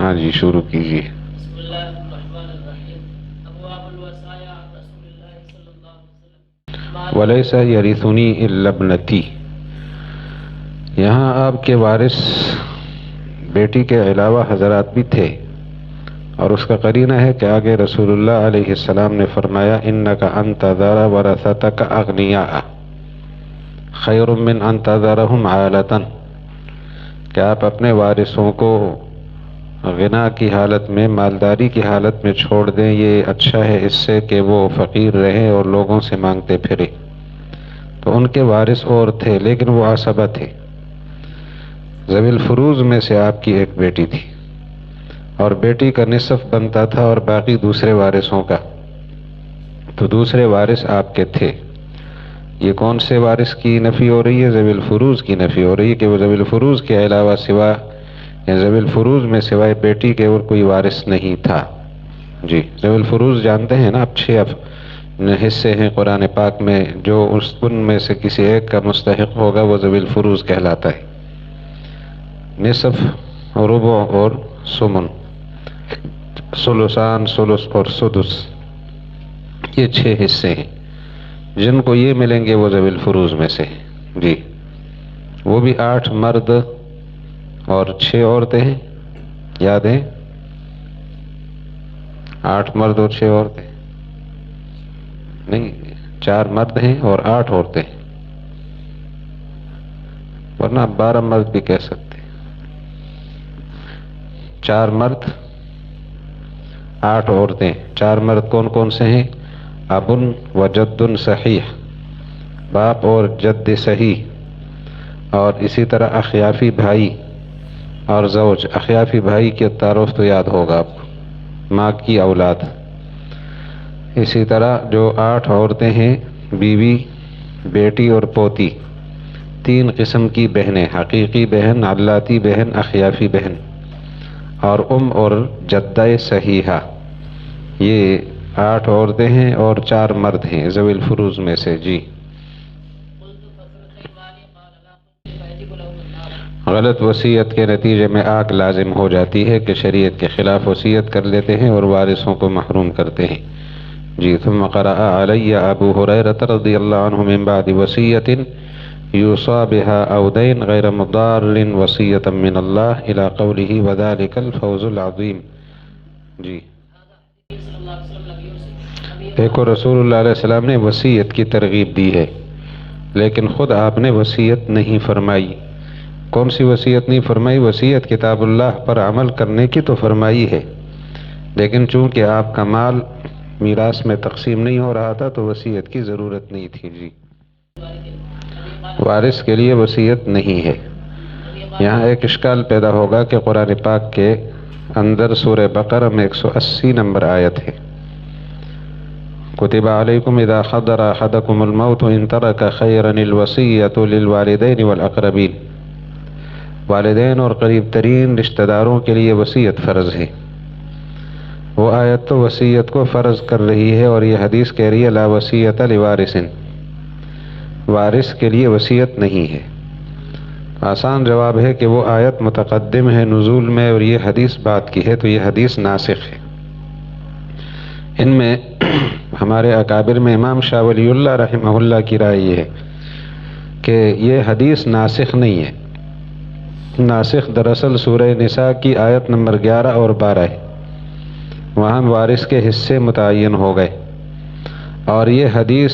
ہاں جی شروع کیجیے۔ بسم اللہ الرحمن الرحیم۔ ابواب الوصایا عن رسول اللہ صلی اللہ علیہ وسلم۔ ولیس یرثنی الا ابنتی، یہاں آپ کے وارث بیٹی کے علاوہ حضرات بھی تھے، اور اس کا قرینہ ہے کہ آگے رسول اللہ علیہ السلام نے فرمایا انک ان تذر ورثتک اغنیاء خیر من ان تذرهم عالۃ، کہ آپ اپنے وارثوں کو غنا کی حالت میں، مالداری کی حالت میں چھوڑ دیں، یہ اچھا ہے اس سے کہ وہ فقیر رہیں اور لوگوں سے مانگتے پھرے۔ تو ان کے وارث اور تھے، لیکن وہ عصبہ تھے، ذوی الفروض میں سے آپ کی ایک بیٹی تھی، اور بیٹی کا نصف بنتا تھا اور باقی دوسرے وارثوں کا، تو دوسرے وارث آپ کے تھے۔ یہ کون سے وارث کی نفی ہو رہی ہے؟ ذوی الفروض کی نفی ہو رہی ہے کہ وہ ذوی الفروض کے علاوہ سوا، یا ذوی الفروض میں سوائے بیٹی کے اور کوئی وارث نہیں تھا۔ جی ذوی الفروض جانتے ہیں نا، اب 6 حصے ہیں قرآن پاک میں، جو ان میں سے کسی ایک کا مستحق ہوگا وہ ذوی الفروض کہلاتا ہے۔ نصف، ربع اور ثمن، ثلثان، ثلث اور سدس، یہ 6 حصے ہیں، جن کو یہ ملیں گے وہ ذوی الفروض میں سے۔ جی وہ بھی 8 مرد اور 6 عورتیں ہیں، یاد ہیں؟ 8 مرد اور 6 عورتیں نہیں، 4 مرد ہیں اور 8 عورتیں ہیں، ورنہ 12 مرد بھی کہہ سکتے ہیں۔ 4 مرد 8 عورتیں۔ 4 مرد کون کون سے ہیں؟ ابن و جد صحیح، باپ اور جد صحیح، اور اسی طرح اخیافی بھائی اور زوج۔ اخیافی بھائی کے تعارف تو یاد ہوگا آپ کو، ماں کی اولاد۔ اسی طرح جو 8 عورتیں ہیں، بیوی، بیٹی اور پوتی، 3 قسم کی بہنیں، حقیقی بہن، علاتی بہن، اخیافی بہن، اور اور جدہ صحیحہ، یہ 8 عورتیں ہیں اور 4 مرد ہیں ذوی الفروض میں سے۔ جی غلط وصیت کے نتیجے میں آگ لازم ہو جاتی ہے کہ شریعت کے خلاف وصیت کر لیتے ہیں اور وارثوں کو محروم کرتے ہیں۔ جی ثم قرأ علی ابو ہریرہ رضی اللہ عنہ من بعد وصیت یوصی بها او دین غیر مضار وصیۃ من اللہ الی قولہ وذلک الفوز العظیم۔ جی دیکھو رسول اللہ علیہ السلام نے وصیت کی ترغیب دی ہے، لیکن خود آپ نے وصیت نہیں فرمائی۔ کون سی وصیت نہیں فرمائی؟ وصیت کتاب اللہ پر عمل کرنے کی تو فرمائی ہے، لیکن چونکہ آپ کا مال میراث میں تقسیم نہیں ہو رہا تھا تو وصیت کی ضرورت نہیں تھی۔ جی وارث کے لیے وصیت نہیں ہے۔ یہاں ایک اشکال پیدا ہوگا کہ قرآن پاک کے اندر سورہ بقرہ میں 180 نمبر آیت ہے، کتب علیکم اذا حضر احدکم الموت ان ترک خیرا الوصیۃ للوالدین والاقربین، والدین اور قریب ترین رشتہ داروں کے لیے وصیت فرض ہے۔ وہ آیت تو وصیت کو فرض کر رہی ہے، اور یہ حدیث کہہ رہی ہے لا وصیۃ لوارث، وارث کے لیے وصیت نہیں ہے۔ آسان جواب ہے کہ وہ آیت متقدم ہے نزول میں، اور یہ حدیث بعد کی ہے، تو یہ حدیث ناسخ ہے۔ ان میں ہمارے اکابر میں امام شاہ ولی اللہ رحمہ اللہ کی رائے یہ ہے کہ یہ حدیث ناسخ نہیں ہے۔ ناسخ دراصل سورہ نساء کی آیت نمبر 11 اور 12 ہے، وہاں وارث کے حصے متعین ہو گئے، اور یہ حدیث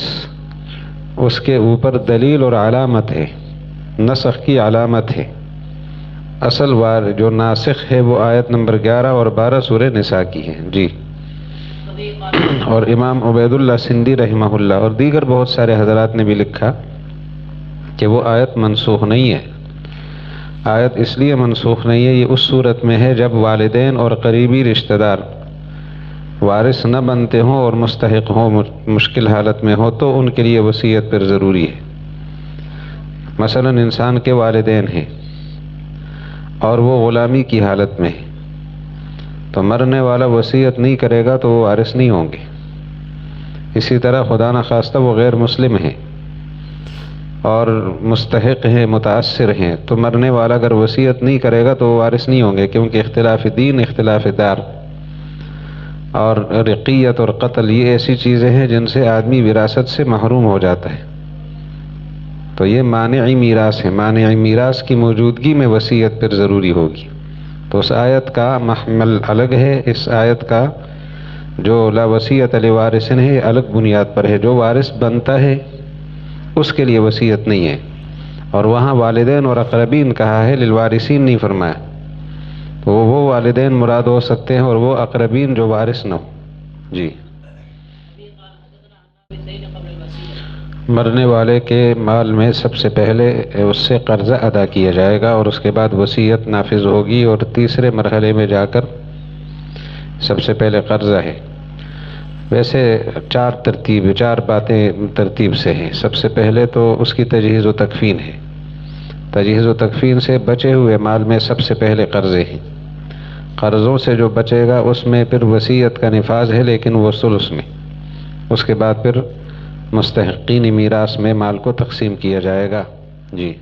اس کے اوپر دلیل اور علامت ہے، نسخ کی علامت ہے۔ اصل جو ناسخ ہے وہ آیت نمبر 11 اور 12 سورہ نساء کی ہے۔ جی اور امام عبید اللہ سندھی رحمہ اللہ اور دیگر بہت سارے حضرات نے بھی لکھا کہ وہ آیت منسوخ نہیں ہے۔ آیت اس لیے منسوخ نہیں ہے، یہ اس صورت میں ہے جب والدین اور قریبی رشتہ دار وارث نہ بنتے ہوں اور مستحق ہوں، مشکل حالت میں ہو، تو ان کے لیے وصیت پر ضروری ہے۔ مثلا انسان کے والدین ہیں اور وہ غلامی کی حالت میں ہے، تو مرنے والا وصیت نہیں کرے گا تو وہ وارث نہیں ہوں گے۔ اسی طرح خدا نخواستہ وہ غیر مسلم ہیں اور مستحق ہیں، متاثر ہیں، تو مرنے والا اگر وصیت نہیں کرے گا تو وہ وارث نہیں ہوں گے، کیونکہ اختلاف دین، اختلاف دار اور رقیت اور قتل یہ ایسی چیزیں ہیں جن سے آدمی وراثت سے محروم ہو جاتا ہے. تو یہ مانعی میراث ہے. مانعی میراث کی موجودگی میں وصیت پھر ضروری ہوگی. تو اس آیت کا محمل الگ ہے، اس آیت کا جو لا وصیت لوارث ہے یہ الگ بنیاد پر ہے. جو وارث بنتا ہے اس کے لیے وصیت نہیں ہے، اور وہاں والدین اور اقربین کہا ہے، للوارثین نہیں فرمایا. تو وہ والدین مراد ہو سکتے ہیں اور وہ اقربین جو وارث نہ ہو. جی. مرنے والے کے مال میں سب سے پہلے اس سے قرضہ ادا کیا جائے گا اور اس کے بعد وصیت نافذ ہوگی، اور تیسرے مرحلے میں جا کر سب سے پہلے قرضہ ہے. ویسے چار باتیں ترتیب سے ہیں. سب سے پہلے تو اس کی تجہیز و تکفین ہے. تجہیز و تکفین سے بچے ہوئے مال میں سب سے پہلے قرضے ہیں. قرضوں سے جو بچے گا اس میں پھر وصیت کا نفاذ ہے، لیکن وہ ثلث میں. اس کے بعد پھر مستحقین میراث میں مال کو تقسیم کیا جائے گا. جی.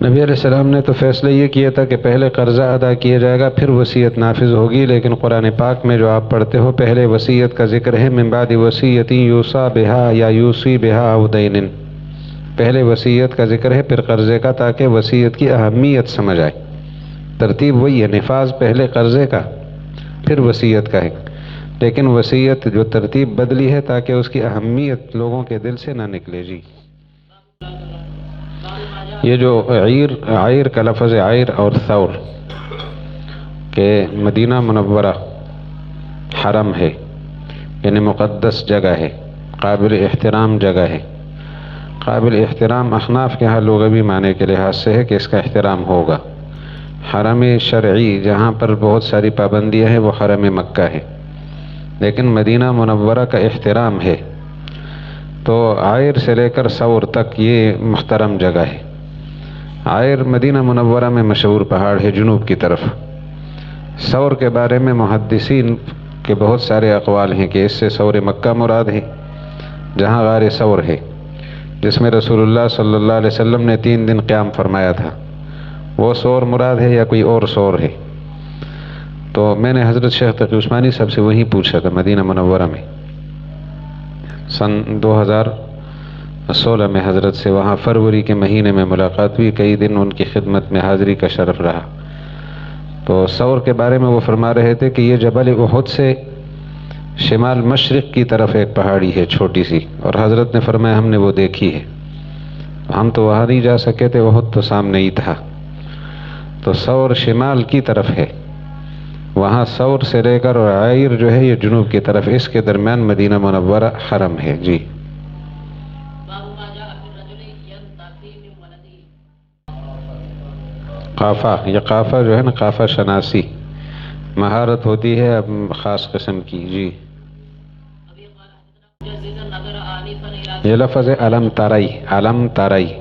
نبی علیہ السلام نے تو فیصلہ یہ کیا تھا کہ پہلے قرضہ ادا کیا جائے گا پھر وصیت نافذ ہوگی، لیکن قرآن پاک میں جو آپ پڑھتے ہو پہلے وصیت کا ذکر ہے، من بعد وصیت یوصی بہا یا یوصی بہا او دین. پہلے وصیت کا ذکر ہے پھر قرضے کا، تاکہ وصیت کی اہمیت سمجھ آئے. ترتیب وہی ہے، نفاذ پہلے قرضے کا پھر وصیت کا ہے، لیکن وصیت جو ترتیب بدلی ہے تاکہ اس کی اہمیت لوگوں کے دل سے نہ نکلے. جی. یہ جو عیر کا لفظ عیر اور ثور کہ مدینہ منورہ حرم ہے، یعنی مقدس جگہ ہے، قابل احترام جگہ ہے. قابل احترام احناف کے ہاں لغوی معنی کے لحاظ سے ہے کہ اس کا احترام ہوگا. حرم شرعی جہاں پر بہت ساری پابندیاں ہیں وہ حرم مکہ ہے، لیکن مدینہ منورہ کا احترام ہے. تو عیر سے لے کر ثور تک یہ محترم جگہ ہے. عیر مدینہ منورہ میں مشہور پہاڑ ہے جنوب کی طرف. ثور کے بارے میں محدثین کے بہت سارے اقوال ہیں کہ اس سے ثور مکہ مراد ہے، جہاں غار ثور ہے، جس میں رسول اللہ صلی اللہ علیہ وسلم نے 3 دن قیام فرمایا تھا. وہ ثور مراد ہے یا کوئی اور ثور ہے؟ تو میں نے حضرت شیخ تقی عثمانی صاحب سے وہیں پوچھا تھا مدینہ منورہ میں سن 2016 میں. حضرت سے وہاں فروری کے مہینے میں ملاقات ہوئی، کئی دن ان کی خدمت میں حاضری کا شرف رہا. تو ثور کے بارے میں وہ فرما رہے تھے کہ یہ جبل احد سے شمال مشرق کی طرف ایک پہاڑی ہے چھوٹی سی، اور حضرت نے فرمایا ہم نے وہ دیکھی ہے. ہم تو وہاں نہیں جا سکے تھے، احد تو سامنے ہی تھا. تو ثور شمال کی طرف ہے، وہاں ثور سے لے کر اور عیر جو ہے یہ جنوب کی طرف، اس کے درمیان مدینہ منورہ حرم ہے. جی. قافہ، یہ قافہ جو ہے نا، قافہ شناسی مہارت ہوتی ہے اب خاص قسم کی. جی. یہ لفظ ہے علم ترائی، علم ترائی،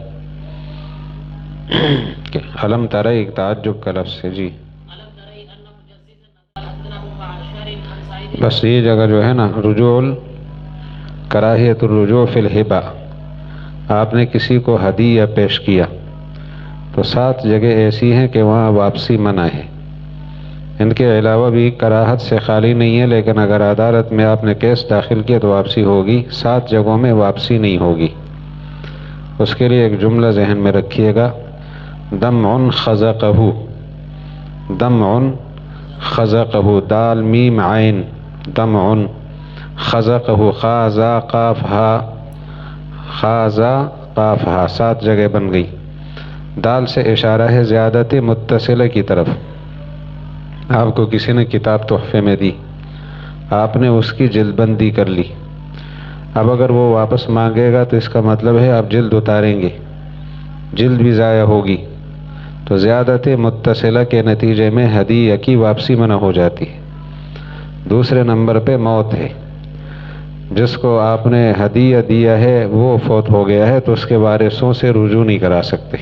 علم ترائی ایک تعجب کا لفظ ہے. جی. بس یہ جگہ جو ہے نا، رجوع کراہیت الرجوع فی الہبہ، آپ نے کسی کو ہدیہ پیش کیا تو 7 جگہ ایسی ہیں کہ وہاں واپسی منع ہے. ان کے علاوہ بھی کراہت سے خالی نہیں ہے، لیکن اگر عدالت میں آپ نے کیس داخل کیا تو واپسی ہوگی. 7 جگہوں میں واپسی نہیں ہوگی. اس کے لیے ایک جملہ ذہن میں رکھیے گا، دمع خزقہ، دمع خزقہ، دال میم عین، دمع خزقہ، خازا قاف ہا، خازا قاف ہا، 7 جگہ بن گئی. دال سے اشارہ ہے زیادت متصلہ کی طرف. آپ کو کسی نے کتاب تحفے میں دی، آپ نے اس کی جلد بندی کر لی. اب اگر وہ واپس مانگے گا تو اس کا مطلب ہے آپ جلد اتاریں گے، جلد بھی ضائع ہوگی. تو زیادت متصلہ کے نتیجے میں ہدیہ کی واپسی منع ہو جاتی ہے. دوسرے نمبر پہ موت ہے، جس کو آپ نے ہدیہ دیا ہے وہ فوت ہو گیا ہے تو اس کے وارثوں سے رجوع نہیں کرا سکتے.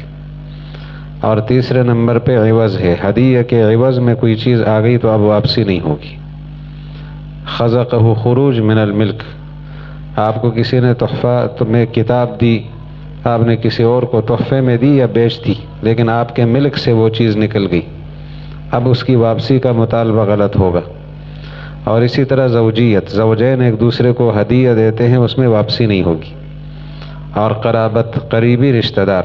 اور تیسرے نمبر پہ عوض ہے، ہدیہ کے عوض میں کوئی چیز آ گئی تو اب واپسی نہیں ہوگی. خزقہ خروج من الملک، آپ کو کسی نے تحفہ تمہیں کتاب دی، آپ نے کسی اور کو تحفے میں دی یا بیچ دی، لیکن آپ کے ملک سے وہ چیز نکل گئی، اب اس کی واپسی کا مطالبہ غلط ہوگا۔ اور اسی طرح زوجیت، زوجین ایک دوسرے کو ہدیہ دیتے ہیں، اس میں واپسی نہیں ہوگی۔ اور قرابت، قریبی رشتہ دار،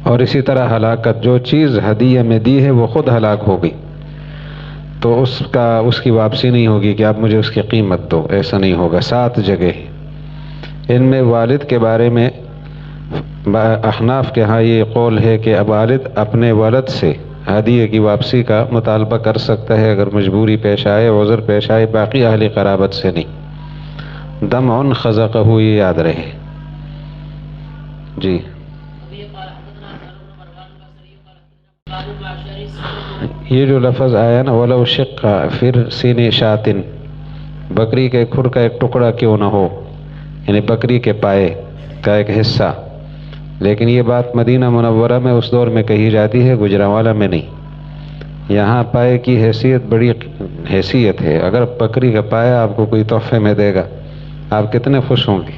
اور اسی طرح ہلاکت، جو چیز ہدیہ میں دی ہے وہ خود ہلاک ہو گئی تو اس کی واپسی نہیں ہوگی کہ آپ مجھے اس کی قیمت دو، ایسا نہیں ہوگا۔ 7 جگہ ان میں والد کے بارے میں احناف کے ہاں یہ قول ہے کہ والد اپنے ولد سے ہدیے کی واپسی کا مطالبہ کر سکتا ہے اگر مجبوری پیش آئے، عذر پیش آئے، باقی اہل قرابت سے نہیں۔ دمع خزقہ، یہ یاد رہے جی۔ یہ جو لفظ آیا نا وَلَوْ شِقَّ پھر سین شاتن، بکری کے کھر کا ایک ٹکڑا کیوں نہ ہو، یعنی بکری کے پائے کا ایک حصہ، لیکن یہ بات مدینہ منورہ میں اس دور میں کہی جاتی ہے، گجرانوالہ میں نہیں۔ یہاں پائے کی حیثیت بڑی حیثیت ہے، اگر بکری کا پایا آپ کو کوئی تحفے میں دے گا آپ کتنے خوش ہوں گے۔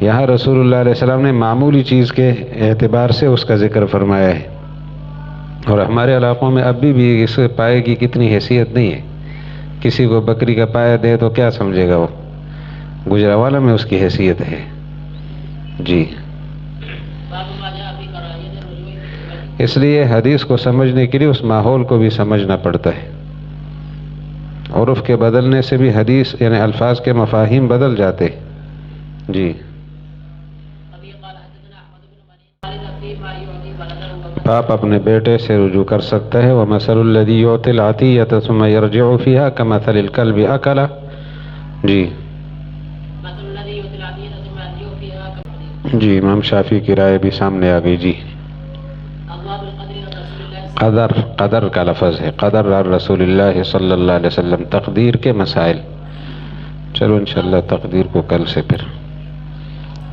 یہاں رسول اللہ علیہ السلام نے معمولی چیز کے اعتبار سے اس کا ذکر فرمایا ہے، اور ہمارے علاقوں میں اب بھی اس پائے کی کتنی حیثیت نہیں ہے۔ کسی کو بکری کا پایا دے تو کیا سمجھے گا وہ، گجرانوالہ میں اس کی حیثیت ہے جی۔ اس لیے حدیث کو سمجھنے کے لیے اس ماحول کو بھی سمجھنا پڑتا ہے۔ عرف کے بدلنے سے بھی حدیث یعنی الفاظ کے مفاہیم بدل جاتے جی۔ باپ اپنے بیٹے سے رجوع کر سکتا ہے، وَمَثَلُ الَّذِي يُعْطِي الْعَطِيَّةَ ثُمَّ يَرْجِعُ فِيهَا كَمَثَلِ الْكَلْبِ أَكَلَ جی۔ امام شافعی کی رائے بھی سامنے آ گئی جی۔ قدر کا لفظ ہے، قدر رسول اللہ صلی اللہ علیہ وسلم، تقدیر کے مسائل۔ چلو انشاءاللہ تقدیر کو کل سے پھر،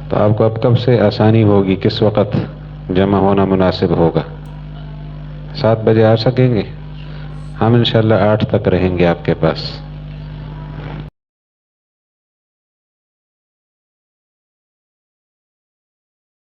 تو آپ کو اب کب سے آسانی ہوگی، کس وقت جمع ہونا مناسب ہوگا؟ 7 بجے آ سکیں گے؟ ہم انشاءاللہ 8 تک رہیں گے آپ کے پاس۔